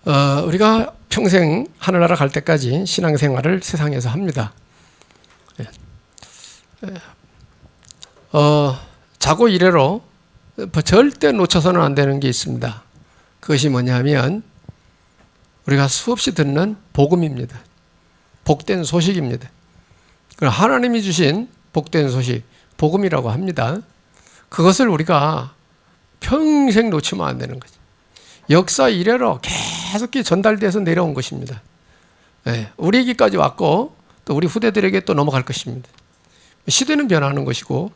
우리가 평생 하늘나라 갈 때까지 신앙생활을 세상에서 합니다. 자고 이래로 절대 놓쳐서는 안 되는 게 있습니다. 그것이 뭐냐면 우리가 수없이 듣는 복음입니다. 복된 소식입니다. 하나님이 주신 복된 소식, 복음이라고 합니다. 그것을 우리가 평생 놓치면 안 되는 거죠. 역사 이래로 계속 전달돼서 내려온 것입니다. 우리에게까지 왔고 또 우리 후대들에게 또 넘어갈 것입니다. 시대는 변하는 것이고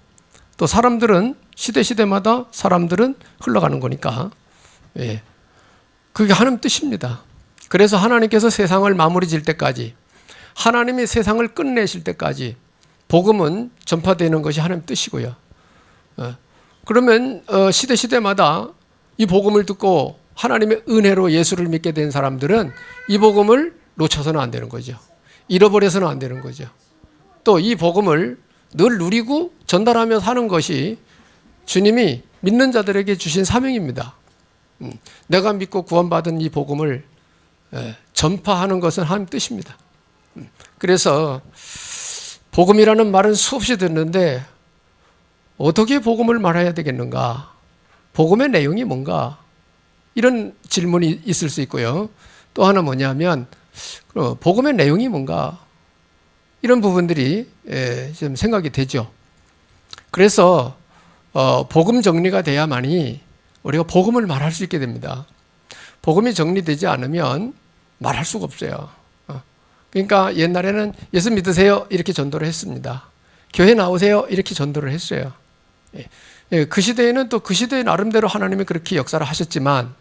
또 사람들은 시대마다 사람들은 흘러가는 거니까 그게 하나님 뜻입니다. 그래서 하나님께서 세상을 마무리 질 때까지, 하나님이 세상을 끝내실 때까지 복음은 전파되는 것이 하나님 뜻이고요. 그러면 시대마다 이 복음을 듣고 하나님의 은혜로 예수를 믿게 된 사람들은 이 복음을 놓쳐서는 안 되는 거죠. 잃어버려서는 안 되는 거죠. 또 이 복음을 늘 누리고 전달하며 사는 것이 주님이 믿는 자들에게 주신 사명입니다. 내가 믿고 구원받은 이 복음을 전파하는 것은 하나님 뜻입니다. 그래서 복음이라는 말은 수없이 듣는데 어떻게 복음을 말해야 되겠는가? 복음의 내용이 뭔가? 이런 질문이 있을 수 있고요. 또 하나 뭐냐면 복음의 내용이 뭔가? 이런 부분들이 좀 생각이 되죠. 그래서 복음 정리가 돼야만이 우리가 복음을 말할 수 있게 됩니다. 복음이 정리되지 않으면 말할 수가 없어요. 그러니까 옛날에는 예수 믿으세요 이렇게 전도를 했습니다. 교회 나오세요 이렇게 전도를 했어요. 그 시대에는 또 그 시대의 나름대로 하나님이 그렇게 역사를 하셨지만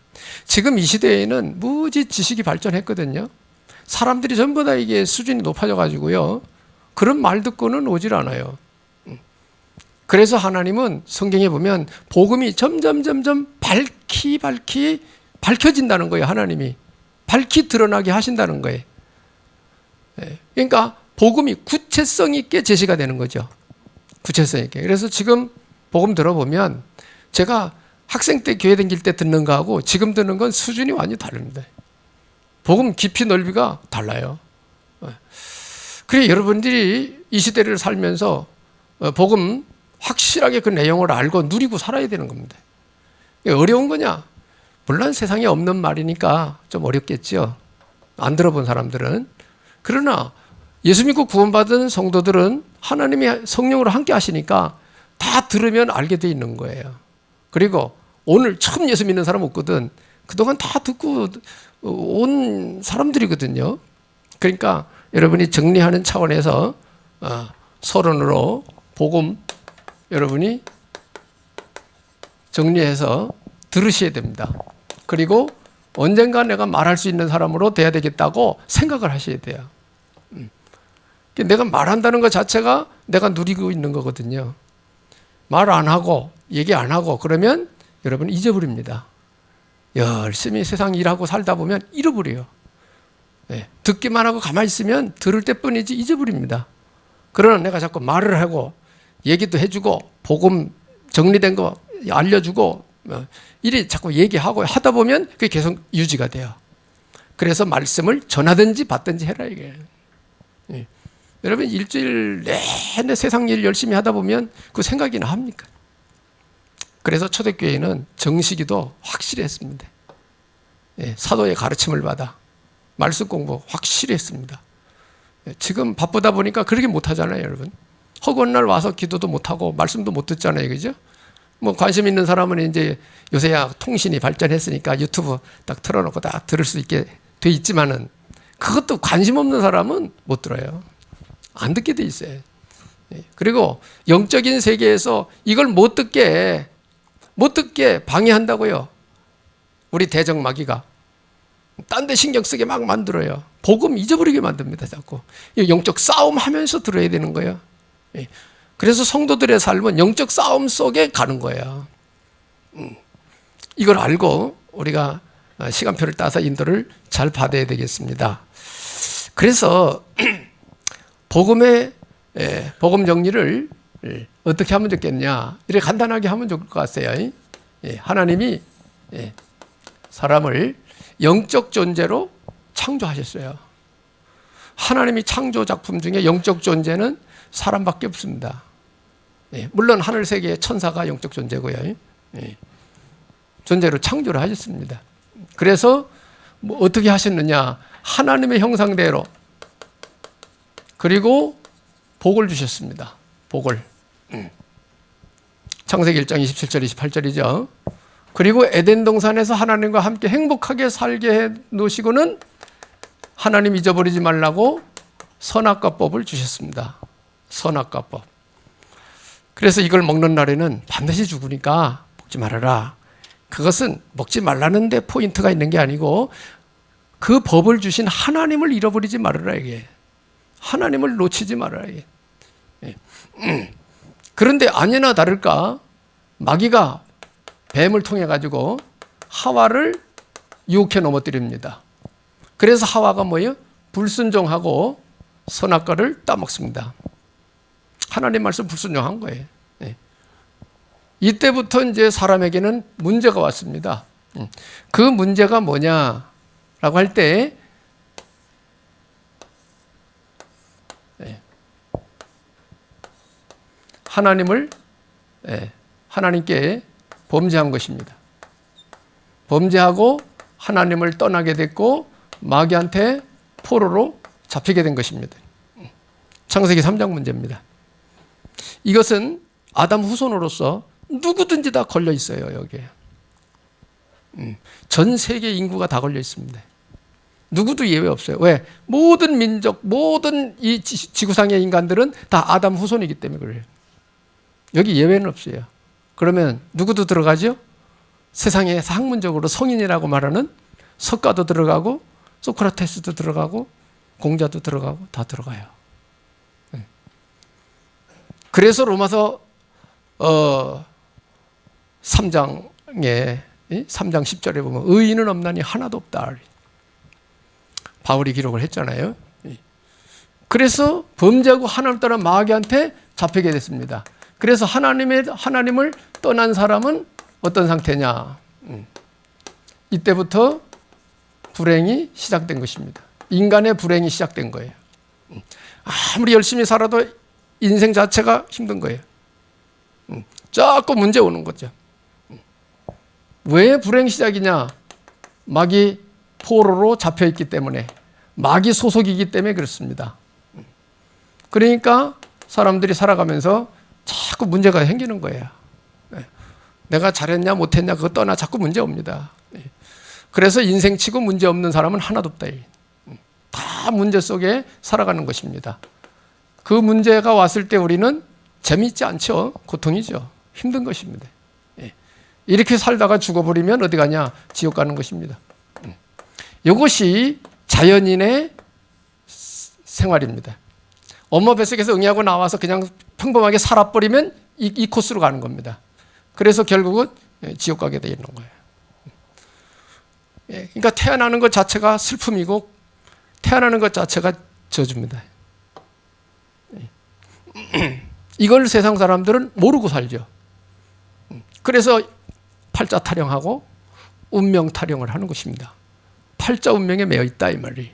지금 이 시대에는 무지 지식이 발전했거든요. 사람들이 전부 다 이게 수준이 높아져 가지고요. 그런 말 듣고는 오질 않아요. 그래서 하나님은 성경에 보면 복음이 점점 밝혀진다는 거예요. 하나님이 밝히 드러나게 하신다는 거예요. 그러니까 복음이 구체성 있게 제시가 되는 거죠. 구체성 있게. 그래서 지금 복음 들어보면 제가 학생 때 교회 다닐 때 듣는 거하고 지금 듣는 건 수준이 완전히 다릅니다. 복음 깊이 넓이가 달라요. 그래 여러분들이 이 시대를 살면서 복음 확실하게 그 내용을 알고 누리고 살아야 되는 겁니다. 어려운 거냐? 물론 세상에 없는 말이니까 좀 어렵겠죠. 안 들어본 사람들은. 그러나 예수 믿고 구원받은 성도들은 하나님이 성령으로 함께 하시니까 다 들으면 알게 돼 있는 거예요. 그리고 오늘 처음 예수 믿는 사람 없거든. 그동안 다 듣고 온 사람들이거든요. 그러니까 여러분이 정리하는 차원에서 서론으로 복음 여러분이 정리해서 들으셔야 됩니다. 그리고 언젠가 내가 말할 수 있는 사람으로 돼야 되겠다고 생각을 하셔야 돼요. 내가 말한다는 것 자체가 내가 누리고 있는 거거든요. 말 안 하고 얘기 안 하고 그러면 여러분 잊어버립니다. 열심히 세상 일하고 살다 보면 잃어버려요. 듣기만 하고 가만히 있으면 들을 때뿐이지 잊어버립니다. 그러나 내가 자꾸 말을 하고 얘기도 해주고 복음 정리된 거 알려주고 이리 자꾸 얘기하고 하다 보면 그게 계속 유지가 돼요. 그래서 말씀을 전하든지 받든지 해라 이게. 여러분 일주일 내내 세상 일 열심히 하다 보면 그 생각이나 합니까? 그래서 초대교회는 정식이도 확실히 했습니다. 사도의 가르침을 받아 말씀 공부 확실히 했습니다. 지금 바쁘다 보니까 그렇게 못하잖아요 여러분. 허구한 날 와서 기도도 못하고 말씀도 못 듣잖아요. 그죠? 뭐 관심 있는 사람은 이제 요새야 통신이 발전했으니까 유튜브 딱 틀어놓고 딱 들을 수 있게 돼 있지만은 그것도 관심 없는 사람은 못 들어요. 안 듣게 돼 있어요. 그리고 영적인 세계에서 이걸 못 듣게 방해한다고요. 우리 대적마귀가 딴 데 신경 쓰게 막 만들어요. 복음 잊어버리게 만듭니다. 자꾸 영적 싸움 하면서 들어야 되는 거예요. 그래서 성도들의 삶은 영적 싸움 속에 가는 거예요. 이걸 알고 우리가 시간표를 따서 인도를 잘 받아야 되겠습니다. 그래서 복음의 복음 정리를 어떻게 하면 좋겠냐? 이렇게 간단하게 하면 좋을 것 같아요. 하나님이 사람을 영적 존재로 창조하셨어요. 하나님이 창조 작품 중에 영적 존재는 사람밖에 없습니다. 예, 물론 하늘 세계의 천사가 영적 존재고요. 예, 존재로 창조를 하셨습니다. 그래서 뭐 어떻게 하셨느냐? 하나님의 형상대로, 그리고 복을 주셨습니다. 복을. 창세기 1장 27절 28절이죠. 그리고 에덴 동산에서 하나님과 함께 행복하게 살게 해 놓으시고는 하나님 잊어버리지 말라고 선악과법을 주셨습니다. 선악과법. 그래서 이걸 먹는 날에는 반드시 죽으니까 먹지 말아라. 그것은 먹지 말라는 데 포인트가 있는 게 아니고 그 법을 주신 하나님을 잃어버리지 말아라 이게. 하나님을 놓치지 말아라 이게. 그런데 아니나 다를까 마귀가 뱀을 통해 가지고 하와를 유혹해 넘어뜨립니다. 그래서 하와가 뭐예요? 불순종하고 선악과를 따먹습니다. 하나님 말씀 불순종한 거예요. 이때부터 이제 사람에게는 문제가 왔습니다. 그 문제가 뭐냐라고 할 때 하나님께 범죄한 것입니다. 범죄하고 하나님을 떠나게 됐고 마귀한테 포로로 잡히게 된 것입니다. 창세기 3장 문제입니다. 이것은 아담 후손으로서 누구든지 다 걸려 있어요. 여기에. 전 세계 인구가 다 걸려 있습니다. 누구도 예외 없어요. 왜? 모든 민족, 모든 이 지구상의 인간들은 다 아담 후손이기 때문에 그래요. 여기 예외는 없어요. 그러면 누구도 들어가죠? 세상에 학문적으로 성인이라고 말하는 석가도 들어가고 소크라테스도 들어가고 공자도 들어가고 다 들어가요. 그래서 로마서 3장 10절에 보면 의인은 없나니 하나도 없다. 바울이 기록을 했잖아요. 그래서 범죄하고 하나님 떠난 마귀한테 잡히게 됐습니다. 그래서 하나님을 떠난 사람은 어떤 상태냐? 이때부터 불행이 시작된 것입니다. 인간의 불행이 시작된 거예요. 아무리 열심히 살아도 인생 자체가 힘든 거예요. 자꾸 문제 오는 거죠. 왜 불행 시작이냐? 마귀 포로로 잡혀있기 때문에, 마귀 소속이기 때문에 그렇습니다. 그러니까 사람들이 살아가면서 자꾸 문제가 생기는 거예요. 내가 잘했냐 못했냐 그거 떠나 자꾸 문제 옵니다. 그래서 인생치고 문제 없는 사람은 하나도 없다. 다 문제 속에 살아가는 것입니다. 그 문제가 왔을 때 우리는 재미있지 않죠. 고통이죠. 힘든 것입니다. 이렇게 살다가 죽어버리면 어디 가냐? 지옥 가는 것입니다. 이것이 자연인의 생활입니다. 엄마 뱃속에서 응애하고 나와서 그냥 평범하게 살아버리면 이 코스로 가는 겁니다. 그래서 결국은 지옥 가게 되어 있는 거예요. 그러니까 태어나는 것 자체가 슬픔이고 태어나는 것 자체가 저주입니다. 이걸 세상 사람들은 모르고 살죠. 그래서 팔자 타령하고 운명 타령을 하는 것입니다. 팔자 운명에 매여 있다 이 말이.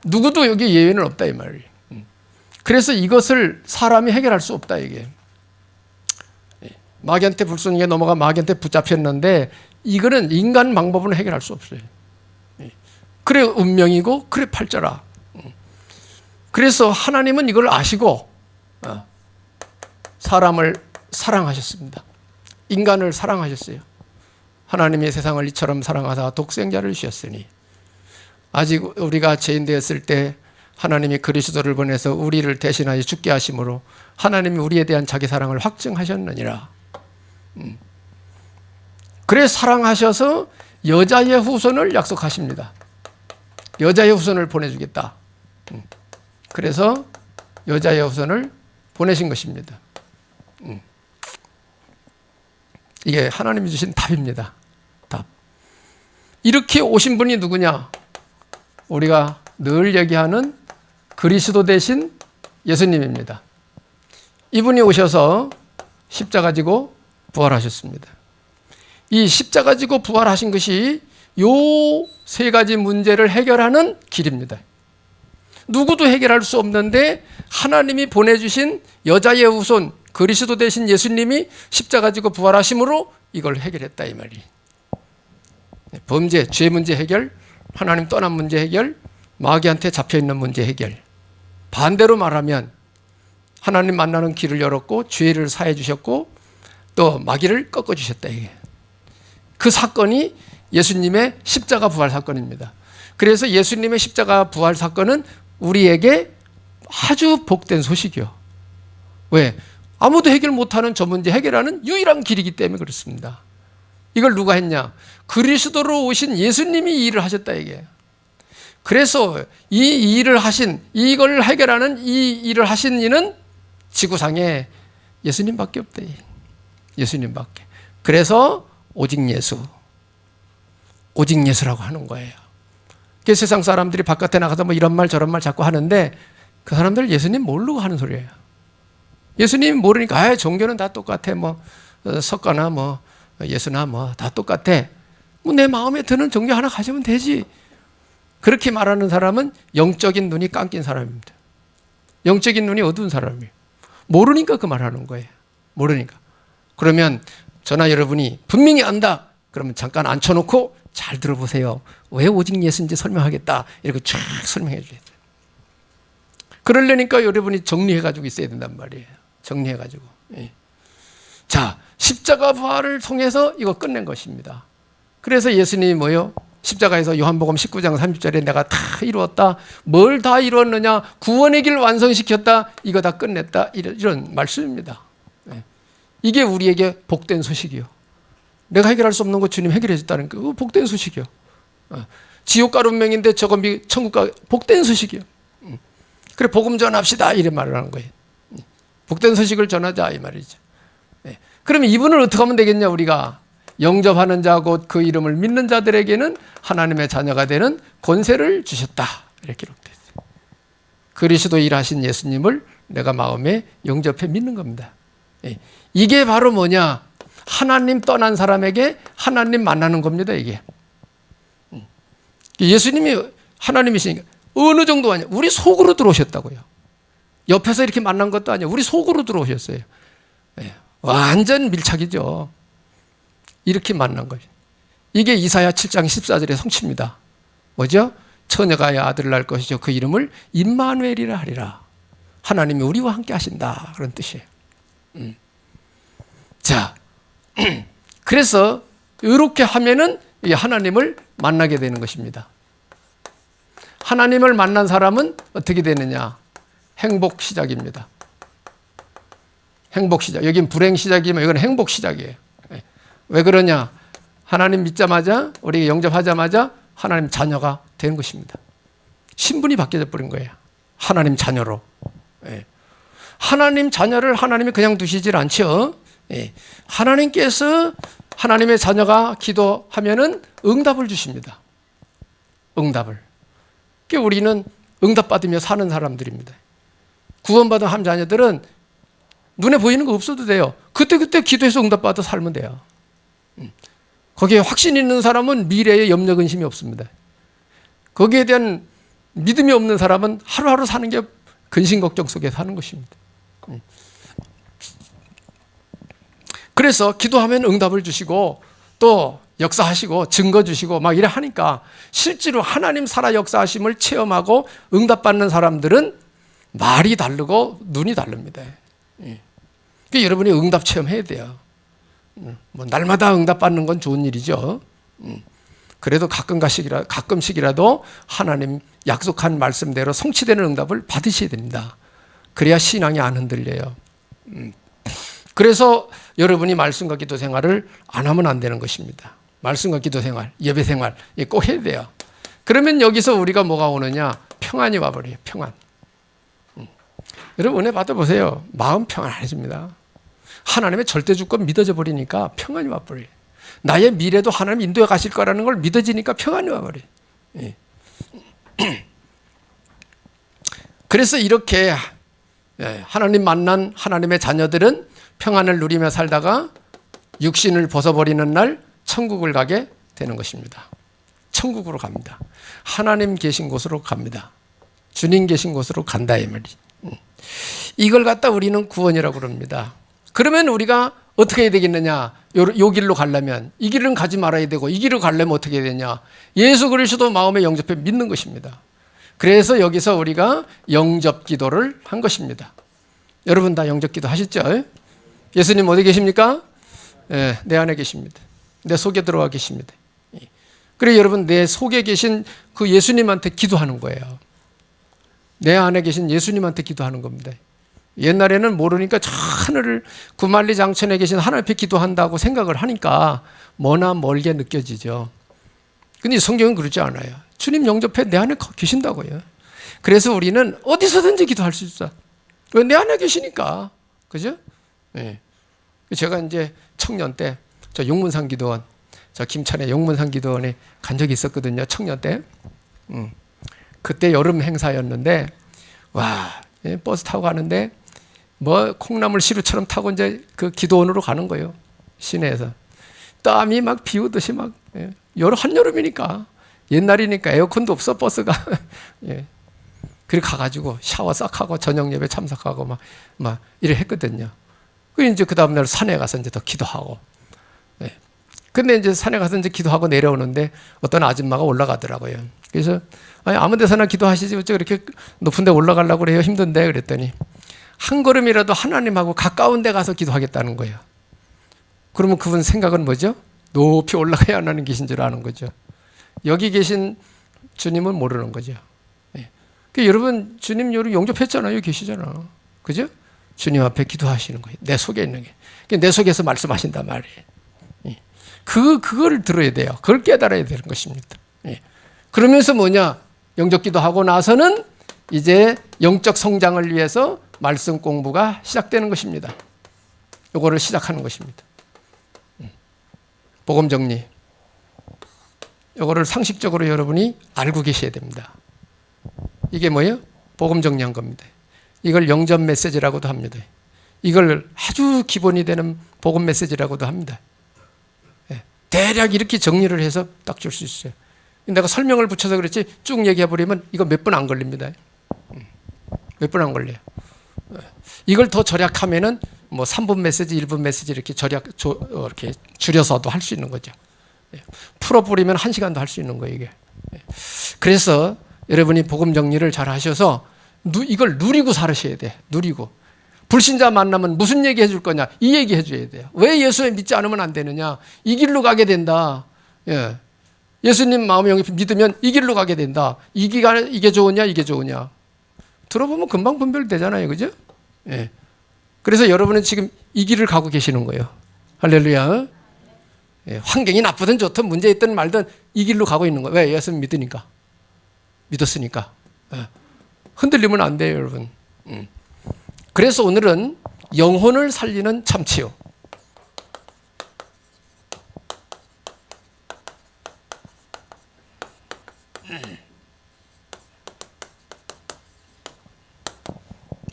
누구도 여기 예외는 없다 이 말이. 그래서 이것을 사람이 해결할 수 없다 이게. 마귀한테 불순종에 넘어가 마귀한테 붙잡혔는데 이거는 인간 방법으로 해결할 수 없어요. 그래 운명이고 그래 팔자라. 그래서 하나님은 이걸 아시고 사람을 사랑하셨습니다. 인간을 사랑하셨어요. 하나님이 세상을 이처럼 사랑하사 독생자를 주셨으니 아직 우리가 죄인 되었을 때 하나님이 그리스도를 보내서 우리를 대신하여 죽게 하심으로 하나님이 우리에 대한 자기 사랑을 확증하셨느니라. 그래 사랑하셔서 여자의 후손을 약속하십니다. 여자의 후손을 보내주겠다. 그래서 여자의 후손을 보내신 것입니다. 이게 하나님이 주신 답입니다. 답. 이렇게 오신 분이 누구냐? 우리가 늘 얘기하는 그리스도 대신 예수님입니다. 이분이 오셔서 십자가 지고 부활하셨습니다. 이 십자가 지고 부활하신 것이 요 세 가지 문제를 해결하는 길입니다. 누구도 해결할 수 없는데 하나님이 보내주신 여자의 후손 그리스도 되신 예수님이 십자가 지고 부활하심으로 이걸 해결했다 이 말이. 범죄, 죄 문제 해결, 하나님 떠난 문제 해결, 마귀한테 잡혀있는 문제 해결. 반대로 말하면 하나님 만나는 길을 열었고 죄를 사해 주셨고 또 마귀를 꺾어 주셨다 이게. 그 사건이 예수님의 십자가 부활 사건입니다. 그래서 예수님의 십자가 부활 사건은 우리에게 아주 복된 소식이요. 왜? 아무도 해결 못하는 저 문제 해결하는 유일한 길이기 때문에 그렇습니다. 이걸 누가 했냐? 그리스도로 오신 예수님이 이 일을 하셨다 이게. 그래서 이 일을 하신, 이걸 해결하는 이 일을 하신 이는 지구상에 예수님밖에 없다. 예수님밖에. 그래서 오직 예수, 오직 예수라고 하는 거예요. 세상 사람들이 바깥에 나가서 뭐 이런 말 저런 말 자꾸 하는데 그 사람들 예수님 모르고 하는 소리예요. 예수님 모르니까 종교는 다 똑같아. 뭐 석가나 뭐 예수나 뭐 다 똑같아. 뭐 내 마음에 드는 종교 하나 가지면 되지. 그렇게 말하는 사람은 영적인 눈이 감긴 사람입니다. 영적인 눈이 어두운 사람이에요. 모르니까 그 말하는 거예요. 모르니까. 그러면 저나 여러분이 분명히 안다. 그러면 잠깐 앉혀놓고 잘 들어보세요. 왜 오직 예수인지 설명하겠다. 이렇게 쫙 설명해 줘야 돼요. 그러려니까 여러분이 정리해가지고 있어야 된단 말이에요. 정리해가지고. 예. 자, 십자가 부활을 통해서 이거 끝낸 것입니다. 그래서 예수님이 뭐요? 십자가에서 요한복음 19장 30절에 내가 다 이루었다. 뭘 다 이루었느냐? 구원의 길 완성시켰다. 이거 다 끝냈다. 이런 말씀입니다. 예. 이게 우리에게 복된 소식이요. 내가 해결할 수 없는 거 주님 해결해 줬다는 거 복된 소식이요. 지옥 가는 명인데 저거 천국 가 복된 소식이요. 그래 복음 전합시다 이런 말을 하는 거예요. 복된 소식을 전하자 이 말이죠. 그러면 이분을 어떻게 하면 되겠냐 우리가 영접하는 자 곧 그 이름을 믿는 자들에게는 하나님의 자녀가 되는 권세를 주셨다 이렇게 기록되어 있어요. 그리스도 일하신 예수님을 내가 마음에 영접해 믿는 겁니다. 이게 바로 뭐냐? 하나님 떠난 사람에게 하나님 만나는 겁니다. 이게 예수님이 하나님이시니까 어느 정도 아니야. 우리 속으로 들어오셨다고요. 옆에서 이렇게 만난 것도 아니에요. 우리 속으로 들어오셨어요. 완전 밀착이죠. 이렇게 만난 거예요. 이게 이사야 7장 14절의 성취입니다. 뭐죠? 처녀가 아들을 낳을 것이죠. 그 이름을 임마누엘이라 하리라. 하나님이 우리와 함께 하신다. 그런 뜻이에요. 자, 그래서 이렇게 하면은 하나님을 만나게 되는 것입니다. 하나님을 만난 사람은 어떻게 되느냐? 행복 시작입니다. 행복 시작. 여긴 불행 시작이면 이건 행복 시작이에요. 왜 그러냐? 하나님 믿자마자 우리 영접하자마자 하나님 자녀가 된 것입니다. 신분이 바뀌어 버린 거예요. 하나님 자녀로. 하나님 자녀를 하나님이 그냥 두시질 않죠. 하나님께서 하나님의 자녀가 기도하면은 응답을 주십니다. 응답을. 그러니까 우리는 응답받으며 사는 사람들입니다. 구원받은 한 자녀들은 눈에 보이는 거 없어도 돼요. 그때그때 기도해서 응답받아 살면 돼요. 거기에 확신 있는 사람은 미래에 염려 근심이 없습니다. 거기에 대한 믿음이 없는 사람은 하루하루 사는 게 근심 걱정 속에 사는 것입니다. 그래서 기도하면 응답을 주시고 또 역사하시고 증거 주시고 막 이래 하니까 실제로 하나님 살아 역사하심을 체험하고 응답받는 사람들은 말이 다르고 눈이 다릅니다. 그러니까 여러분이 응답 체험해야 돼요. 뭐 날마다 응답받는 건 좋은 일이죠. 그래도 가끔씩이라도 하나님 약속한 말씀대로 성취되는 응답을 받으셔야 됩니다. 그래야 신앙이 안 흔들려요. 그래서 여러분이 말씀과 기도 생활을 안 하면 안 되는 것입니다. 말씀과 기도 생활, 예배 생활 꼭 해야 돼요. 그러면 여기서 우리가 뭐가 오느냐? 평안이 와버려요. 평안. 여러분 은혜 받아보세요. 마음 평안해집니다. 하나님의 절대 주권 믿어져 버리니까 평안이 와버려요. 나의 미래도 하나님 인도해 가실 거라는 걸 믿어지니까 평안이 와버려요. 그래서 이렇게 하나님 만난 하나님의 자녀들은 평안을 누리며 살다가 육신을 벗어버리는 날 천국을 가게 되는 것입니다. 천국으로 갑니다. 하나님 계신 곳으로 갑니다. 주님 계신 곳으로 간다 이 말이. 이걸 갖다 우리는 구원이라고 그럽니다. 그러면 우리가 어떻게 해야 되겠느냐? 요 길로 가려면 이 길은 가지 말아야 되고 이 길을 가려면 어떻게 해야 되냐? 예수 그리스도 마음에 영접해 믿는 것입니다. 그래서 여기서 우리가 영접 기도를 한 것입니다. 여러분 다 영접 기도 하셨죠? 예수님 어디 계십니까? 네, 내 안에 계십니다. 내 속에 들어와 계십니다. 그래 여러분 내 속에 계신 그 예수님한테 기도하는 거예요. 내 안에 계신 예수님한테 기도하는 겁니다. 옛날에는 모르니까 저 하늘을 구만리 장천에 계신 하나님 앞에 기도한다고 생각을 하니까 머나 멀게 느껴지죠. 근데 성경은 그러지 않아요. 주님 영접해 내 안에 계신다고요. 그래서 우리는 어디서든지 기도할 수 있어. 왜? 내 안에 계시니까. 그죠? 네. 제가 이제 청년 때 저 용문산 기도원, 저 김천의 용문산 기도원에 간 적이 있었거든요. 청년 때. 그때 여름 행사였는데 와, 버스 타고 가는데 뭐 콩나물 시루처럼 타고 이제 그 기도원으로 가는 거예요. 시내에서. 땀이 막 비오듯이 막 한여름이니까 옛날이니까 에어컨도 없어 버스가. 예. 그렇게 가가지고 샤워 싹 하고 저녁 예배 참석하고 막 이래 했거든요. 그 이제 그 다음날 산에 가서 이제 더 기도하고. 예. 근데 이제 산에 가서 이제 기도하고 내려오는데 어떤 아줌마가 올라가더라고요. 그래서 아니, 아무 데서나 기도하시지 어째 그렇게 높은 데 올라가려고 그래요? 힘든데 그랬더니 한 걸음이라도 하나님하고 가까운 데 가서 기도하겠다는 거예요. 그러면 그분 생각은 뭐죠? 높이 올라가야 하나님 계신 줄 아는 거죠. 여기 계신 주님은 모르는 거죠. 예. 그러니까 여러분 주님 여러분 영접했잖아요. 계시잖아. 그죠? 주님 앞에 기도하시는 거예요. 내 속에 있는 게. 그러니까 내 속에서 말씀하신단 말이에요. 예. 그걸 들어야 돼요. 그걸 깨달아야 되는 것입니다. 예. 그러면서 뭐냐? 영접 기도하고 나서는 이제 영적 성장을 위해서 말씀 공부가 시작되는 것입니다. 요거를 시작하는 것입니다. 복음 정리. 요거를 상식적으로 여러분이 알고 계셔야 됩니다. 이게 뭐예요? 복음 정리한 겁니다. 이걸 영접 메시지라고도 합니다. 이걸 아주 기본이 되는 복음 메시지라고도 합니다. 대략 이렇게 정리를 해서 딱 줄 수 있어요. 내가 설명을 붙여서 그렇지 쭉 얘기해버리면 이거 몇 분 안 걸립니다. 몇 분 안 걸려요. 이걸 더 절약하면은 뭐 3분 메시지, 1분 메시지 이렇게 이렇게 줄여서도 할 수 있는 거죠. 풀어버리면 1시간도 할 수 있는 거예요, 이게. 그래서 여러분이 복음 정리를 잘 하셔서 이걸 누리고 살으셔야 돼. 누리고. 불신자 만나면 무슨 얘기 해줄 거냐? 이 얘기 해줘야 돼요. 왜 예수에 믿지 않으면 안 되느냐? 이 길로 가게 된다. 예. 예수님 마음에 영입 믿으면 이 길로 가게 된다. 이게 좋으냐? 이게 좋으냐? 들어보면 금방 분별되잖아요. 그죠? 예. 그래서 여러분은 지금 이 길을 가고 계시는 거예요. 할렐루야. 예. 환경이 나쁘든 좋든 문제 있든 말든 이 길로 가고 있는 거예요. 왜? 예수 믿으니까. 믿었으니까. 예. 흔들리면 안 돼요, 여러분. 그래서 오늘은 영혼을 살리는 참치요.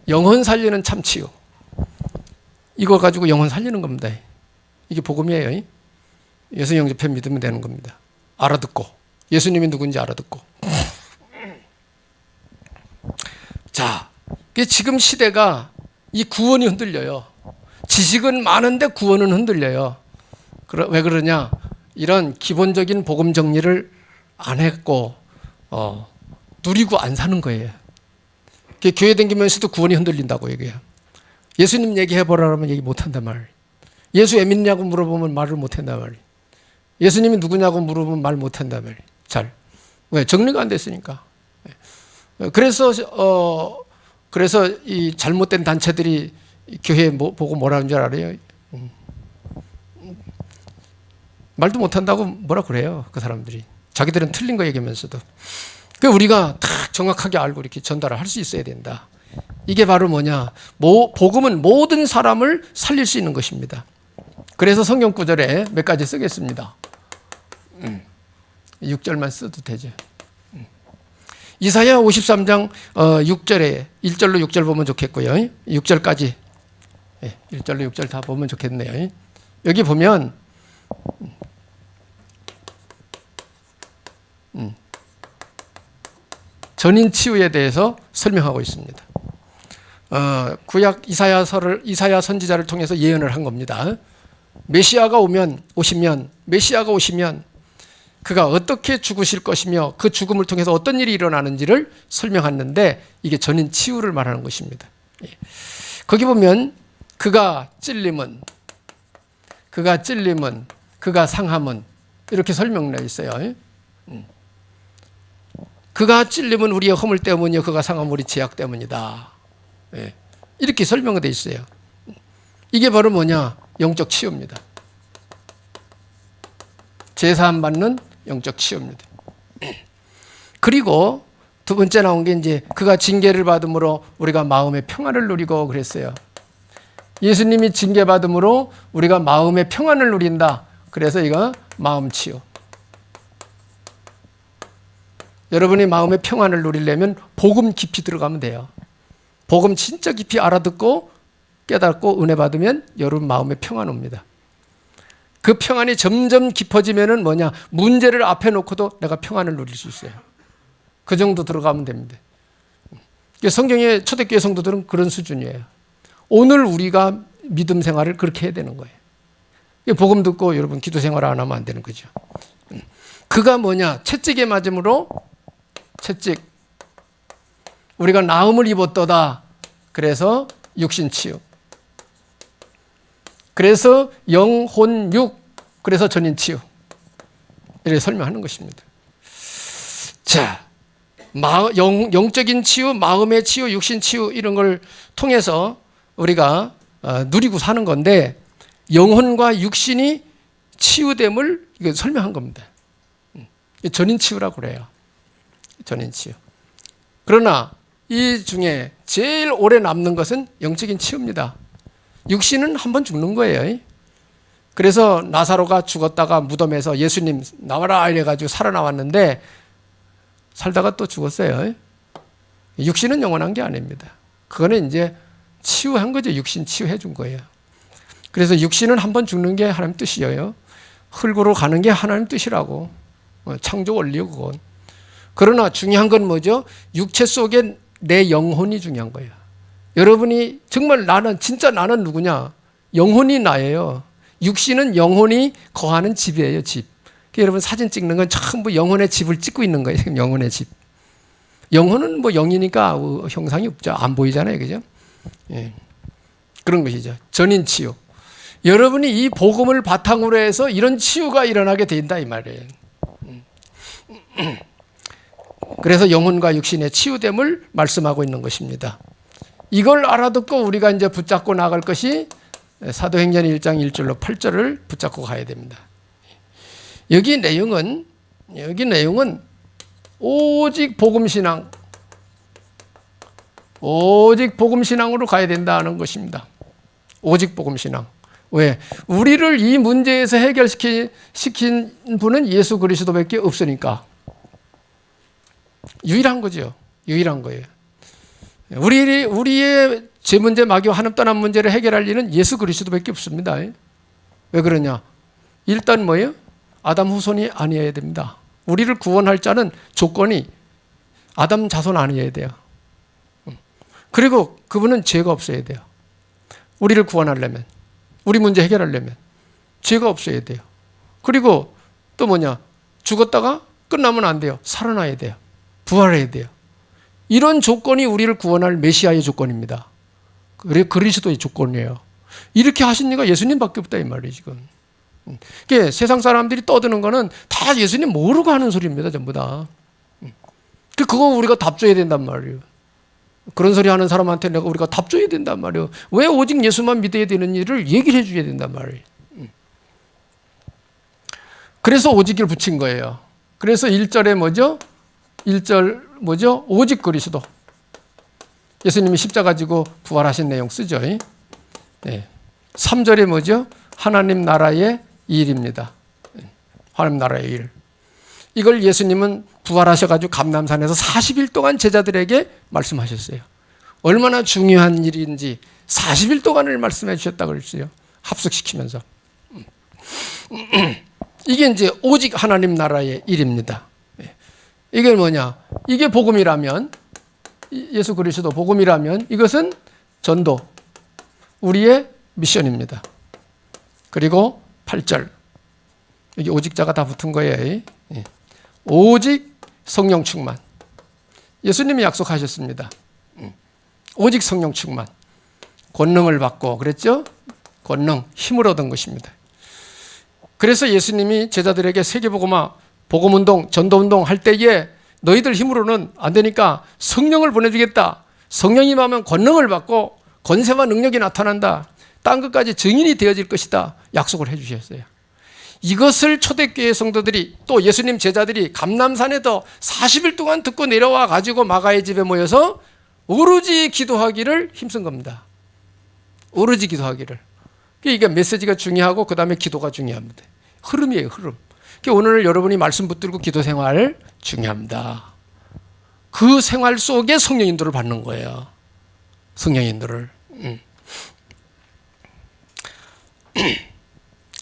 영혼 살리는 참치요. 이거 가지고 영혼 살리는 겁니다. 이게 복음이에요. 예수 영접해 믿으면 되는 겁니다. 알아듣고 예수님이 누군지 알아듣고. 자, 지금 시대가 이 구원이 흔들려요. 지식은 많은데 구원은 흔들려요. 왜 그러냐? 이런 기본적인 복음 정리를 안 했고 누리고 안 사는 거예요. 교회 다니면서도 구원이 흔들린다고 얘기해요. 예수님 얘기해보라 하면 얘기 못한단 말이에요. 예수 왜 믿냐고 물어보면 말을 못한단 말이에요. 예수님이 누구냐고 물어보면 말 못한단 말이에요. 잘. 왜? 정리가 안 됐으니까. 그래서 이 잘못된 단체들이 교회 보고 뭐라는 줄 알아요? 말도 못한다고 뭐라 그래요. 그 사람들이. 자기들은 틀린 거 얘기하면서도. 우리가 다 정확하게 알고 이렇게 전달을 할 수 있어야 된다. 이게 바로 뭐냐? 복음은 모든 사람을 살릴 수 있는 것입니다. 그래서 성경 구절에 몇 가지 쓰겠습니다. 6절만 써도 되죠. 이사야 53장 6절에 1절로 6절 보면 좋겠고요. 6절까지 1절로 6절 다 보면 좋겠네요. 여기 보면 전인 치유에 대해서 설명하고 있습니다. 구약 이사야 선지자를 통해서 예언을 한 겁니다. 메시아가 오시면 그가 어떻게 죽으실 것이며 그 죽음을 통해서 어떤 일이 일어나는지를 설명했는데 이게 전인 치유를 말하는 것입니다. 거기 보면 그가 찔림은, 그가 상함은 이렇게 설명되어 있어요. 그가 찔림은 우리의 허물 때문이요 그가 상함은 우리 죄악 때문이다. 이렇게 설명되어 있어요. 이게 바로 뭐냐? 영적 치유입니다. 제사함 받는 영적 치유입니다. 그리고 두 번째 나온 게 이제 그가 징계를 받음으로 우리가 마음의 평안을 누리고 그랬어요. 예수님이 징계받음으로 우리가 마음의 평안을 누린다. 그래서 이거 마음 치유. 여러분이 마음의 평안을 누리려면 복음 깊이 들어가면 돼요. 복음 진짜 깊이 알아듣고 깨닫고 은혜 받으면 여러분 마음에 평안 옵니다. 그 평안이 점점 깊어지면은 뭐냐? 문제를 앞에 놓고도 내가 평안을 누릴 수 있어요. 그 정도 들어가면 됩니다. 성경의 초대교회 성도들은 그런 수준이에요. 오늘 우리가 믿음 생활을 그렇게 해야 되는 거예요. 복음 듣고 여러분 기도 생활 안 하면 안 되는 거죠. 그가 뭐냐? 채찍에 맞음으로 채찍. 우리가 나음을 입었도다. 그래서 육신 치유. 그래서 영혼 육. 그래서 전인 치유. 이렇게 설명하는 것입니다. 자, 영적인 치유, 마음의 치유, 육신 치유 이런 걸 통해서 우리가 누리고 사는 건데 영혼과 육신이 치유됨을 이거 설명한 겁니다. 전인 치유라고 그래요. 전인 치유. 그러나 이 중에 제일 오래 남는 것은 영적인 치유입니다. 육신은 한번 죽는 거예요. 그래서 나사로가 죽었다가 무덤에서 예수님 나와라 이래가지고 살아나왔는데 살다가 또 죽었어요. 육신은 영원한 게 아닙니다. 그거는 이제 치유한 거죠. 육신 치유해 준 거예요. 그래서 육신은 한번 죽는 게 하나님 뜻이에요. 흙으로 가는 게 하나님 뜻이라고. 창조 원리요 그건. 그러나 중요한 건 뭐죠? 육체 속에 내 영혼이 중요한 거예요. 여러분이 정말 진짜 나는 누구냐? 영혼이 나예요. 육신은 영혼이 거하는 집이에요, 집. 그러니까 여러분 사진 찍는 건 전부 영혼의 집을 찍고 있는 거예요. 영혼의 집. 영혼은 뭐 영이니까 형상이 없죠. 안 보이잖아요. 그죠? 예. 그런 것이죠. 전인 치유. 여러분이 이 복음을 바탕으로 해서 이런 치유가 일어나게 된다 이 말이에요. 그래서 영혼과 육신의 치유됨을 말씀하고 있는 것입니다. 이걸 알아듣고 우리가 이제 붙잡고 나갈 것이 사도행전 1장 1절로 8절을 붙잡고 가야 됩니다. 여기 내용은 오직 복음신앙, 오직 복음신앙으로 가야 된다는 것입니다. 오직 복음신앙. 왜? 우리를 이 문제에서 해결시킨 분은 예수 그리스도밖에 없으니까. 유일한 거죠. 유일한 거예요. 우리의 죄 문제, 마귀와 하나님 떠난 문제를 해결할 일은 예수 그리스도밖에 없습니다. 왜 그러냐? 일단 뭐예요? 아담 후손이 아니어야 됩니다. 우리를 구원할 자는 조건이 아담 자손 아니어야 돼요. 그리고 그분은 죄가 없어야 돼요. 우리를 구원하려면, 우리 문제 해결하려면 죄가 없어야 돼요. 그리고 또 뭐냐? 죽었다가 끝나면 안 돼요. 살아나야 돼요. 부활해야 돼요. 이런 조건이 우리를 구원할 메시아의 조건입니다. 그리스도의 조건이에요. 이렇게 하신 이가 예수님밖에 없다 이 말이에요 지금. 그러니까 세상 사람들이 떠드는 거는 다 예수님 모르고 하는 소리입니다 전부 다. 그거 우리가 답줘야 된단 말이에요. 그런 소리 하는 사람한테 우리가 답줘야 된단 말이에요. 왜 오직 예수만 믿어야 되는 일을 얘기를 해줘야 된단 말이에요. 그래서 오직을 붙인 거예요. 그래서 1절에 뭐죠? 1절 뭐죠? 오직 그리스도. 예수님이 십자가 지고 부활하신 내용 쓰죠. 네. 3절에 뭐죠? 하나님 나라의 일입니다. 하나님 나라의 일. 이걸 예수님은 부활하셔가지고 감람산에서 40일 동안 제자들에게 말씀하셨어요. 얼마나 중요한 일인지 40일 동안을 말씀해 주셨다고 그랬어요. 합숙시키면서. 이게 이제 오직 하나님 나라의 일입니다. 이게 뭐냐? 이게 복음이라면, 예수 그리스도 복음이라면 이것은 전도, 우리의 미션입니다. 그리고 8절, 여기 오직자가 다 붙은 거예요. 오직 성령 충만. 예수님이 약속하셨습니다. 오직 성령 충만. 권능을 받고 그랬죠? 권능, 힘을 얻은 것입니다. 그래서 예수님이 제자들에게 세계복음화, 복음운동, 전도운동 할 때에 너희들 힘으로는 안 되니까 성령을 보내주겠다. 성령이 임하면 권능을 받고 권세와 능력이 나타난다. 땅 끝까지 증인이 되어질 것이다. 약속을 해주셨어요. 이것을 초대교회 성도들이 또 예수님 제자들이 감람산에서 40일 동안 듣고 내려와 가지고 마가의 집에 모여서 오로지 기도하기를 힘쓴 겁니다. 오로지 기도하기를. 이게 메시지가 중요하고 그 다음에 기도가 중요합니다. 흐름이에요, 흐름. 오늘 여러분이 말씀 붙들고 기도 생활 중요합니다. 그 생활 속에 성령 인도를 받는 거예요. 성령 인도를.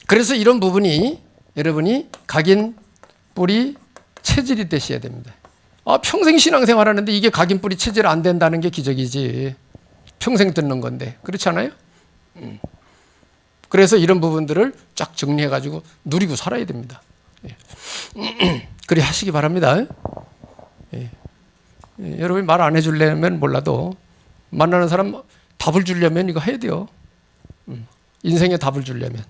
그래서 이런 부분이 여러분이 각인 뿌리 체질이 되셔야 됩니다. 평생 신앙생활 하는데 이게 각인 뿌리 체질 안 된다는 게 기적이지. 평생 듣는 건데. 그렇지 않아요? 그래서 이런 부분들을 쫙 정리해가지고 누리고 살아야 됩니다. 그리 하시기 바랍니다. 여러분이 말 안 해주려면 몰라도 만나는 사람 답을 주려면 이거 해야 돼요. 인생에 답을 주려면.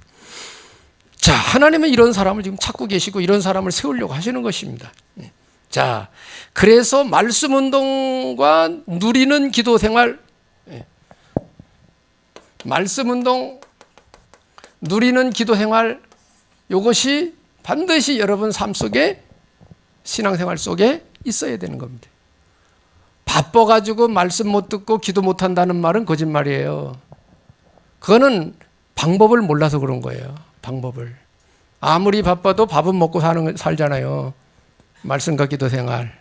자, 하나님은 이런 사람을 지금 찾고 계시고 이런 사람을 세우려고 하시는 것입니다. 자, 그래서 말씀 운동과 누리는 기도 생활, 말씀 운동, 누리는 기도 생활, 이것이 반드시 여러분 삶 속에 신앙생활 속에 있어야 되는 겁니다. 바빠가지고 말씀 못 듣고 기도 못 한다는 말은 거짓말이에요. 그거는 방법을 몰라서 그런 거예요. 방법을. 아무리 바빠도 밥은 먹고 살잖아요. 말씀과 기도 생활.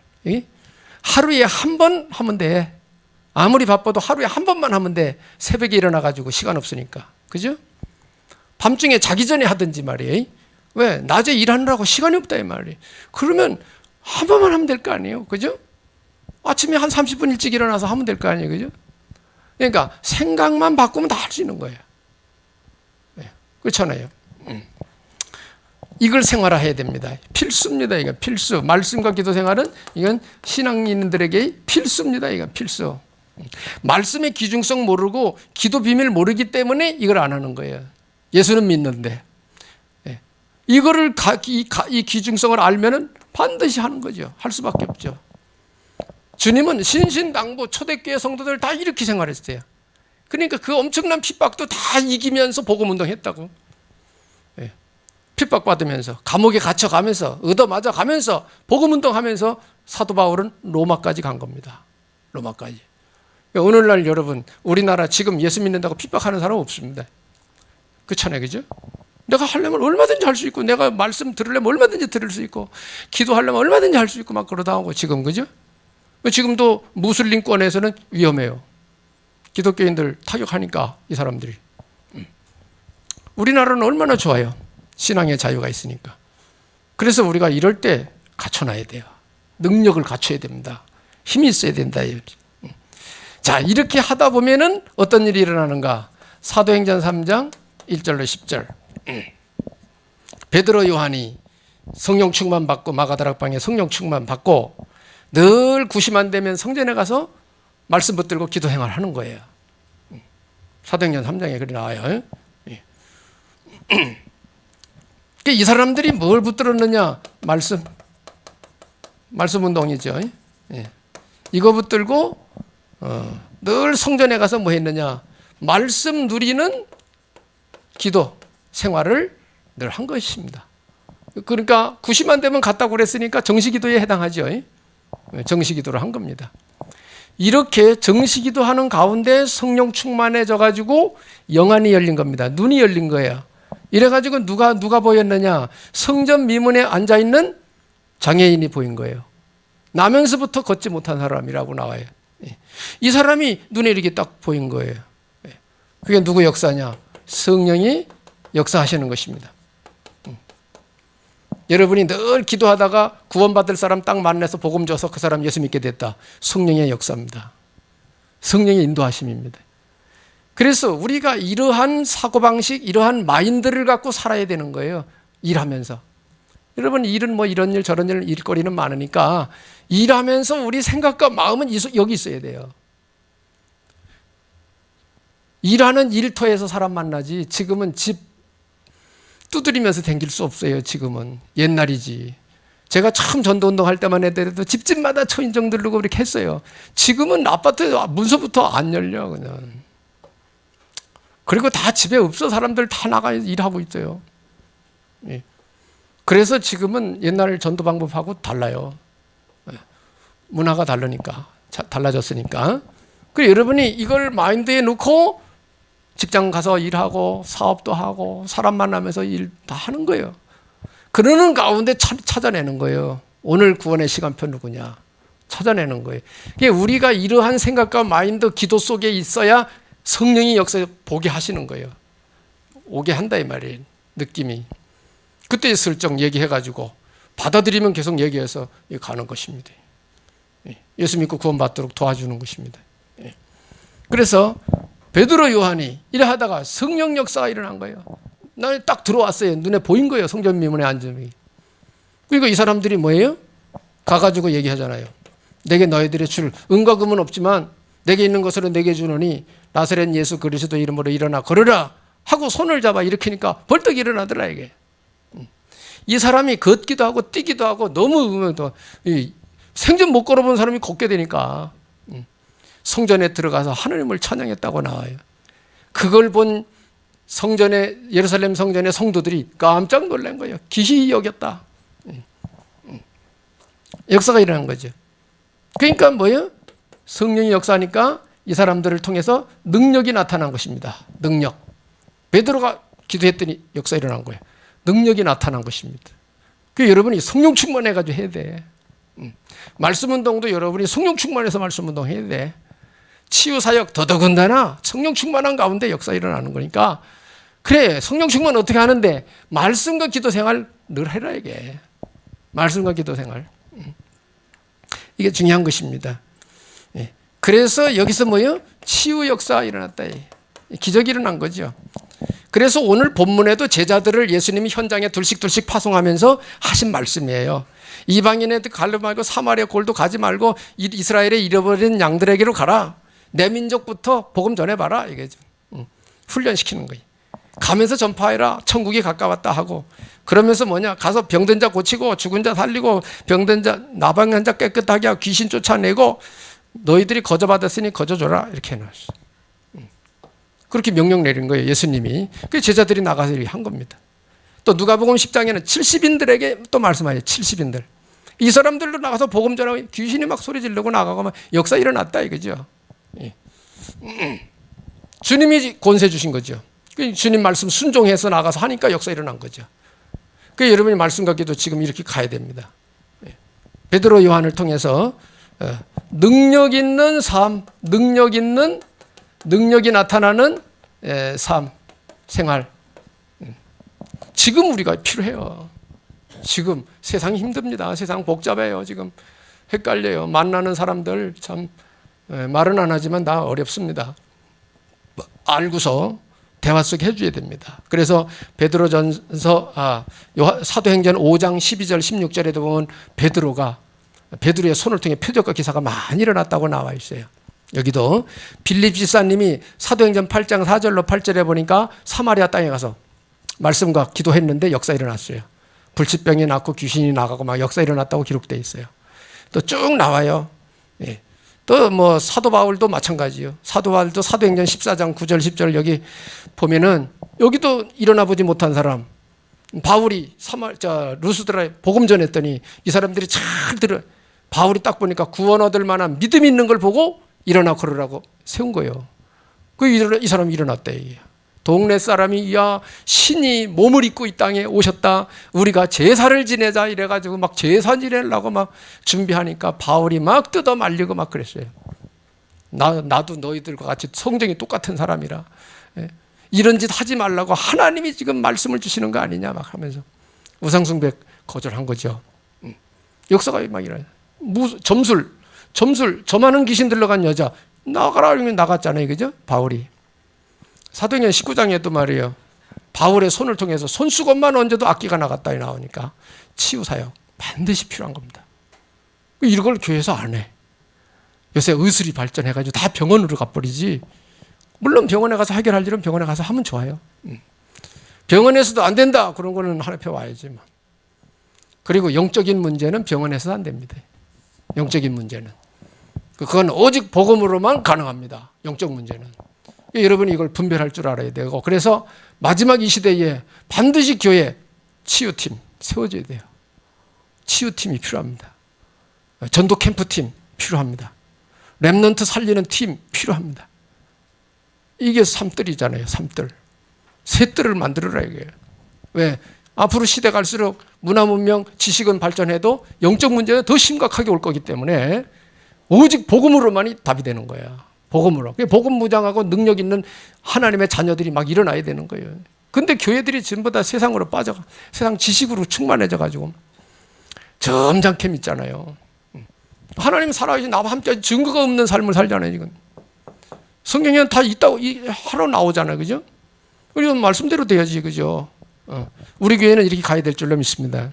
하루에 한 번 하면 돼. 아무리 바빠도 하루에 한 번만 하면 돼. 새벽에 일어나가지고 시간 없으니까. 그죠? 밤중에 자기 전에 하든지 말이에요. 왜? 낮에 일하느라고 시간이 없다 이 말이에요. 그러면 한 번만 하면 될 거 아니에요. 그죠? 아침에 한 30분 일찍 일어나서 하면 될 거 아니에요. 그죠? 그러니까 생각만 바꾸면 다 할 수 있는 거예요. 네. 그렇잖아요. 이걸 생활화해야 됩니다. 필수입니다. 이건 필수. 말씀과 기도 생활은 이건 신앙인들에게 필수입니다. 이건 필수. 말씀의 기중성 모르고 기도 비밀 모르기 때문에 이걸 안 하는 거예요. 예수는 믿는데. 이거를 이 기중성을 알면은 반드시 하는 거죠. 할 수밖에 없죠. 주님은 신신당부 초대교회 성도들 다 이렇게 생활했어요. 그러니까 그 엄청난 핍박도 다 이기면서 복음운동했다고. 핍박받으면서 감옥에 갇혀가면서 얻어맞아 가면서 복음운동하면서 사도 바울은 로마까지 간 겁니다. 로마까지. 오늘날 여러분 우리나라 지금 예수 믿는다고 핍박하는 사람 없습니다. 그렇잖아요. 그죠? 내가 하려면 얼마든지 할 수 있고 내가 말씀 들으려면 얼마든지 들을 수 있고 기도하려면 얼마든지 할 수 있고 막 그러다 하고 지금 그죠? 지금도 무슬림권에서는 위험해요. 기독교인들 타격하니까 이 사람들이. 우리나라는 얼마나 좋아요. 신앙의 자유가 있으니까. 그래서 우리가 이럴 때 갖춰놔야 돼요. 능력을 갖춰야 됩니다. 힘이 있어야 된다. 자, 이렇게 하다 보면은 어떤 일이 일어나는가? 사도행전 3장 1절로 10절. 베드로 요한이 성령 충만 받고 마가다락방에 성령 충만 받고 늘 구시만 되면 성전에 가서 말씀 붙들고 기도 생활하는 거예요. 사도행전 3장에 그리 나와요. 이 사람들이 뭘 붙들었느냐? 말씀 운동이죠. 이거 붙들고 늘 성전에 가서 뭐 했느냐? 말씀 누리는 기도 생활을 늘 한 것입니다. 그러니까 90만 되면 갔다고 그랬으니까 정시기도에 해당하죠. 정시기도를 한 겁니다. 이렇게 정시기도 하는 가운데 성령 충만해져 가지고 영안이 열린 겁니다. 눈이 열린 거예요. 이래가지고 누가 보였느냐? 성전 미문에 앉아있는 장애인이 보인 거예요. 나면서부터 걷지 못한 사람이라고 나와요. 이 사람이 눈에 이렇게 딱 보인 거예요. 그게 누구 역사냐? 성령이 역사하시는 것입니다. 여러분이 늘 기도하다가 구원받을 사람 딱 만나서 복음 줘서 그 사람 예수 믿게 됐다. 성령의 역사입니다. 성령의 인도하심입니다. 그래서 우리가 이러한 사고방식, 이러한 마인드를 갖고 살아야 되는 거예요. 일하면서. 여러분, 일은 뭐 이런 일 저런 일 일거리는 많으니까 일하면서 우리 생각과 마음은 여기 있어야 돼요. 일하는 일터에서 사람 만나지 지금은 집 두드리면서 댕길 수 없어요. 지금은 옛날이지. 제가 처음 전도운동 할 때만 해도 집집마다 초인종 들르고 그렇게 했어요. 지금은 아파트 문서부터 안 열려 그냥. 그리고 다 집에 없어. 사람들 다 나가 일하고 있어요. 예. 그래서 지금은 옛날 전도 방법하고 달라요. 문화가 다르니까, 달라졌으니까. 그래서 여러분이 이걸 마인드에 넣고 직장 가서 일하고 사업도 하고 사람 만나면서 일 다 하는 거예요. 그러는 가운데 찾아내는 거예요. 오늘 구원의 시간표 누구냐 찾아내는 거예요. 우리가 이러한 생각과 마인드 기도 속에 있어야 성령이 역사에 보게 하시는 거예요. 오게 한다 이 말이에요. 느낌이. 그때 슬쩍 얘기해가지고 받아들이면 계속 얘기해서 가는 것입니다. 예수 믿고 구원받도록 도와주는 것입니다. 그래서 베드로 요한이 이래 하다가 성령 역사가 일어난 거예요. 나 딱 들어왔어요. 눈에 보인 거예요. 성전 미문의 앉음이. 그러니까 이 사람들이 뭐예요? 가가지고 얘기하잖아요. 내게 너희들의 줄 은과 금은 없지만 내게 있는 것으로 내게 주노니 나사렛 예수 그리스도 이름으로 일어나 걸으라 하고 손을 잡아 일으키니까 벌떡 일어나더라 이게. 이 사람이 걷기도 하고 뛰기도 하고 너무 생전 못 걸어본 사람이 걷게 되니까 성전에 들어가서 하나님을 찬양했다고 나와요. 그걸 본 예루살렘 성전의 성도들이 깜짝 놀란 거예요. 기이히 여겼다. 역사가 일어난 거죠. 그러니까 뭐예요? 성령이 역사하니까 이 사람들을 통해서 능력이 나타난 것입니다. 능력. 베드로가 기도했더니 역사 일어난 거예요. 능력이 나타난 것입니다. 그 여러분이 성령 충만해가지고 해야 돼. 말씀 운동도 여러분이 성령 충만해서 말씀 운동 해야 돼. 치유 사역 더더군다나 성령 충만한 가운데 역사 일어나는 거니까 그래 성령 충만 어떻게 하는데 말씀과 기도 생활 늘 해라 이게. 말씀과 기도 생활. 이게 중요한 것입니다. 그래서 여기서 뭐예요? 치유 역사가 일어났다. 기적이 일어난 거죠. 그래서 오늘 본문에도 제자들을 예수님이 현장에 둘씩 파송하면서 하신 말씀이에요. 이방인한테 가려 말고 사마리아 골도 가지 말고 이스라엘에 잃어버린 양들에게로 가라. 내 민족부터 복음 전해봐라. 이게 훈련시키는 거예요. 가면서 전파해라. 천국이 가까웠다 하고. 그러면서 뭐냐? 가서 병든 자 고치고 죽은 자 살리고 병든 자 나방한 자 깨끗하게 하고 귀신 쫓아내고 너희들이 거저받았으니 거저줘라. 이렇게 해놨어. 그렇게 명령 내린 거예요. 예수님이. 그 제자들이 나가서 이렇게 한 겁니다. 또 누가복음 10장에는 70인들에게 또 말씀하죠. 70인들. 이 사람들도 나가서 복음 전하고 귀신이 막 소리 지르고 나가고 막 역사 일어났다 이거죠. 주님이 권세 주신 거죠. 주님 말씀 순종해서 나가서 하니까 역사 일어난 거죠. 그 여러분이 말씀 갖기도 지금 이렇게 가야 됩니다. 베드로 요한을 통해서 능력 있는 삶, 능력이 나타나는 삶, 생활. 지금 우리가 필요해요. 지금 세상이 힘듭니다. 세상 복잡해요. 지금 헷갈려요. 만나는 사람들 참 말은 안 하지만 다 어렵습니다. 알고서 대화 속에 해줘야 됩니다. 그래서 베드로전서 사도행전 5장 12절 16절에도 보면 베드로의 손을 통해 표적과 기사가 많이 일어났다고 나와 있어요. 여기도 빌립 지사님이 사도행전 8장 4절로 8절에 보니까 사마리아 땅에 가서 말씀과 기도했는데 역사 일어났어요. 불치병이 낫고 귀신이 나가고 막 역사 일어났다고 기록되어 있어요. 또 쭉 나와요. 예. 또 뭐 사도 바울도 마찬가지요. 사도 바울도 사도행전 14장 9절 10절 여기 보면은 여기도 일어나 보지 못한 사람 바울이 루스드라에 복음 전했더니 이 사람들이 잘 들어. 바울이 딱 보니까 구원 얻을 만한 믿음 있는 걸 보고 일어나 걸으라고 세운 거예요. 이 사람이 일어났다 이게. 동네 사람이 야 신이 몸을 입고 이 땅에 오셨다. 우리가 제사를 지내자 이래가지고 막 제사 지내려고 막 준비하니까 바울이 막 뜯어 말리고 막 그랬어요. 나도 너희들과 같이 성정이 똑같은 사람이라 이런 짓 하지 말라고 하나님이 지금 말씀을 주시는 거 아니냐 막 하면서 우상숭배 거절한 거죠. 역사가 막 일어나요. 점술, 많은 귀신 들러간 여자 나가라 그러면 나갔잖아요, 그죠? 바울이 사도행전 19장에도 말이에요. 바울의 손을 통해서 손수건만 얹어도 악기가 나갔다 나오니까 치유 사역 반드시 필요한 겁니다. 이런 걸 교회에서 안 해. 요새 의술이 발전해가지고 다 병원으로 가버리지. 물론 병원에 가서 해결할 일은 병원에 가서 하면 좋아요. 병원에서도 안 된다 그런 거는 하나님께 와야지. 그리고 영적인 문제는 병원에서 안 됩니다. 영적인 문제는 그건 오직 복음으로만 가능합니다. 영적 문제는. 여러분이 이걸 분별할 줄 알아야 되고, 그래서 마지막 이 시대에 반드시 교회 치유팀 세워져야 돼요. 치유팀이 필요합니다. 전도 캠프팀 필요합니다. 렘넌트 살리는 팀 필요합니다. 이게 삼뜰이잖아요. 삼뜰. 셋뜰을 만들어라 이게. 왜? 앞으로 시대 갈수록 문화 문명 지식은 발전해도 영적 문제는 더 심각하게 올 거기 때문에 오직 복음으로만이 답이 되는 거야. 복음으로. 복음 무장하고 능력 있는 하나님의 자녀들이 막 일어나야 되는 거예요. 근데 교회들이 전부 다 세상으로 빠져가, 세상 지식으로 충만해져 가지고 점잖게 믿잖아요. 하나님 살아계신 나와 함께 증거가 없는 삶을 살잖아요, 지금. 성경에는 다 있다고 하러 나오잖아요, 그죠? 우리는 말씀대로 돼야지, 그죠? 우리 교회는 이렇게 가야 될 줄로 믿습니다.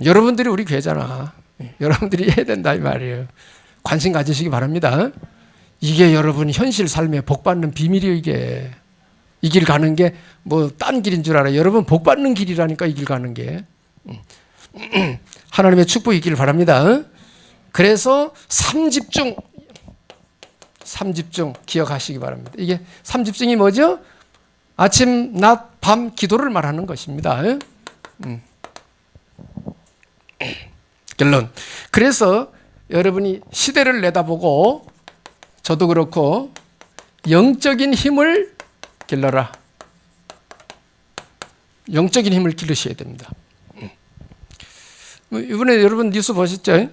여러분들이 우리 교회잖아. 여러분들이 해야 된다 이 말이에요. 관심 가지시기 바랍니다. 이게 여러분 현실 삶에 복 받는 비밀이에요, 이게. 이 길 가는 게 뭐 딴 길인 줄 알아요. 여러분 복 받는 길이라니까, 이 길 가는 게. 하나님의 축복이 있기를 바랍니다. 그래서 삼집중 기억하시기 바랍니다. 이게 삼집중이 뭐죠? 아침, 낮, 밤 기도를 말하는 것입니다. 결론. 그래서 여러분이 시대를 내다보고 저도 그렇고 영적인 힘을 길러라. 영적인 힘을 기르셔야 됩니다. 이번에 여러분 뉴스 보셨죠?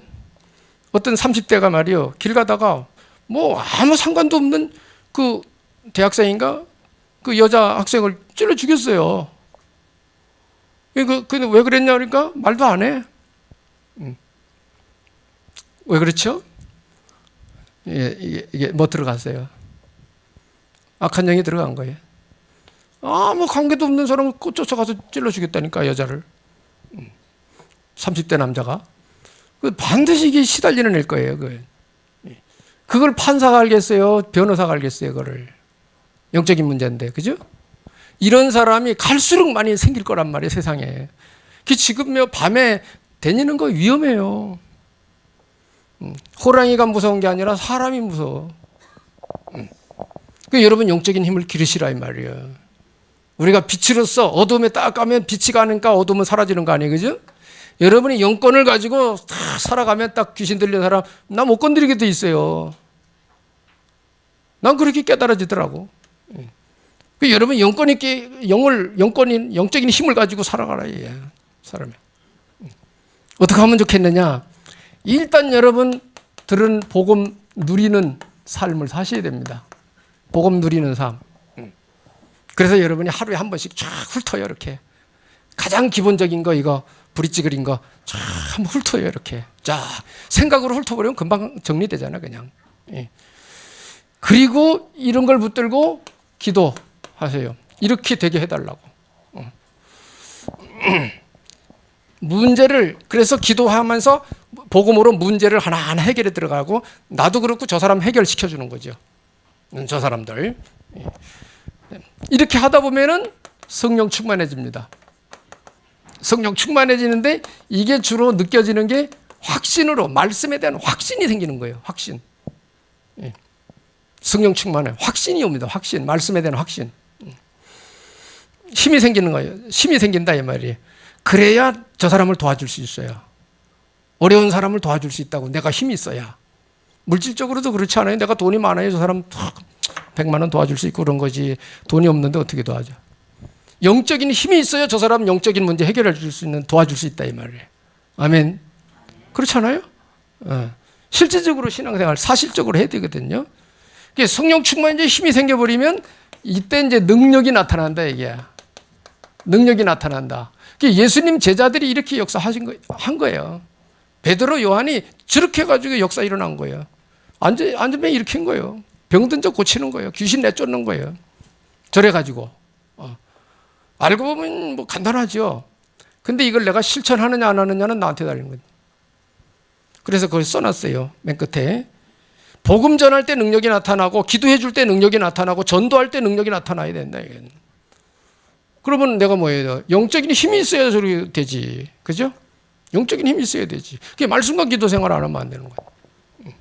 어떤 30대가 말이요, 길 가다가 뭐 아무 상관도 없는 그 대학생인가 그 여자 학생을 찔러 죽였어요. 근데 왜 그랬냐 그러니까 말도 안 해. 왜 그렇죠? 이게 뭐 들어갔어요? 악한 영이 들어간 거예요. 아무 관계도 없는 사람을 쫓아가서 찔러 죽였다니까, 여자를. 30대 남자가. 반드시 이게 시달리는 일 거예요. 그걸 판사가 알겠어요? 변호사가 알겠어요? 그거를. 영적인 문제인데, 그죠? 이런 사람이 갈수록 많이 생길 거란 말이에요, 세상에. 지금 밤에 다니는 거 위험해요. 호랑이가 무서운 게 아니라 사람이 무서워. 여러분 영적인 힘을 기르시라 이 말이에요. 우리가 빛으로서 어둠에 딱 가면 빛이 가니까 어둠은 사라지는 거 아니에요, 그죠? 여러분이 영권을 가지고 다 살아가면 딱 귀신 들린 사람 나 못 건드리게 돼 있어요. 난 그렇게 깨달아지더라고. 여러분 영권 있게 영적인 힘을 가지고 살아가라, 사람이. 어떻게 하면 좋겠느냐? 일단 여러분들은 복음 누리는 삶을 사셔야 됩니다. 복음 누리는 삶. 그래서 여러분이 하루에 한 번씩 쫙 훑어요, 이렇게. 가장 기본적인 거, 이거 브릿지 그린 거 쫙 한번 훑어요, 이렇게. 자, 생각으로 훑어버리면 금방 정리되잖아, 그냥. 그리고 이런 걸 붙들고 기도하세요. 이렇게 되게 해달라고. 문제를, 그래서 기도하면서 복음으로 문제를 하나하나 해결해 들어가고, 나도 그렇고 저 사람 해결시켜 주는 거죠. 저 사람들. 이렇게 하다 보면은 성령 충만해집니다. 성령 충만해지는데 이게 주로 느껴지는 게 확신으로, 말씀에 대한 확신이 생기는 거예요. 확신. 성령 충만해. 확신이 옵니다. 확신. 말씀에 대한 확신. 힘이 생기는 거예요. 힘이 생긴다 이 말이에요. 그래야 저 사람을 도와줄 수 있어요. 어려운 사람을 도와줄 수 있다고. 내가 힘이 있어야. 물질적으로도 그렇지 않아요. 내가 돈이 많아요. 저 사람 100만 원 도와줄 수 있고 그런 거지. 돈이 없는데 어떻게 도와줘. 영적인 힘이 있어야 저 사람 영적인 문제 해결해 줄 수 있는, 도와줄 수 있다 이 말이에요. 아멘. 그렇잖아요. 실질적으로 신앙생활 사실적으로 해야 되거든요. 성령 충만이 힘이 생겨버리면 이때 이제 능력이 나타난다 이게. 능력이 나타난다. 예수님 제자들이 이렇게 한 거예요. 베드로, 요한이 저렇게 해가지고 역사 일어난 거예요. 안전병 일으킨 거예요. 병든 자 고치는 거예요. 귀신 내쫓는 거예요. 저래가지고. 알고 보면 뭐 간단하죠. 근데 이걸 내가 실천하느냐 안 하느냐는 나한테 달린 거예요. 그래서 그걸 써놨어요. 맨 끝에. 복음 전할 때 능력이 나타나고, 기도해 줄 때 능력이 나타나고, 전도할 때 능력이 나타나야 된다. 이건. 그러면 내가 뭐예요? 영적인 힘이 있어야 저렇게 되지. 그죠? 영적인 힘이 있어야 되지. 그게 말씀과 기도 생활 안 하면 안 되는 거예요.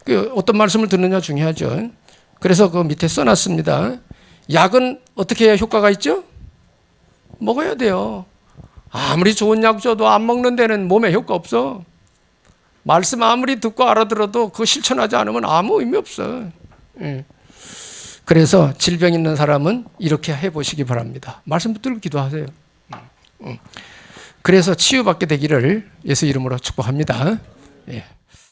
그 어떤 말씀을 듣느냐 중요하죠. 그래서 그 밑에 써놨습니다. 약은 어떻게 해야 효과가 있죠? 먹어야 돼요. 아무리 좋은 약 줘도 안 먹는 데는 몸에 효과 없어. 말씀 아무리 듣고 알아들어도 그거 실천하지 않으면 아무 의미 없어. 그래서 질병 있는 사람은 이렇게 해보시기 바랍니다. 말씀 붙들고 기도하세요. 그래서 치유받게 되기를 예수 이름으로 축복합니다. 예.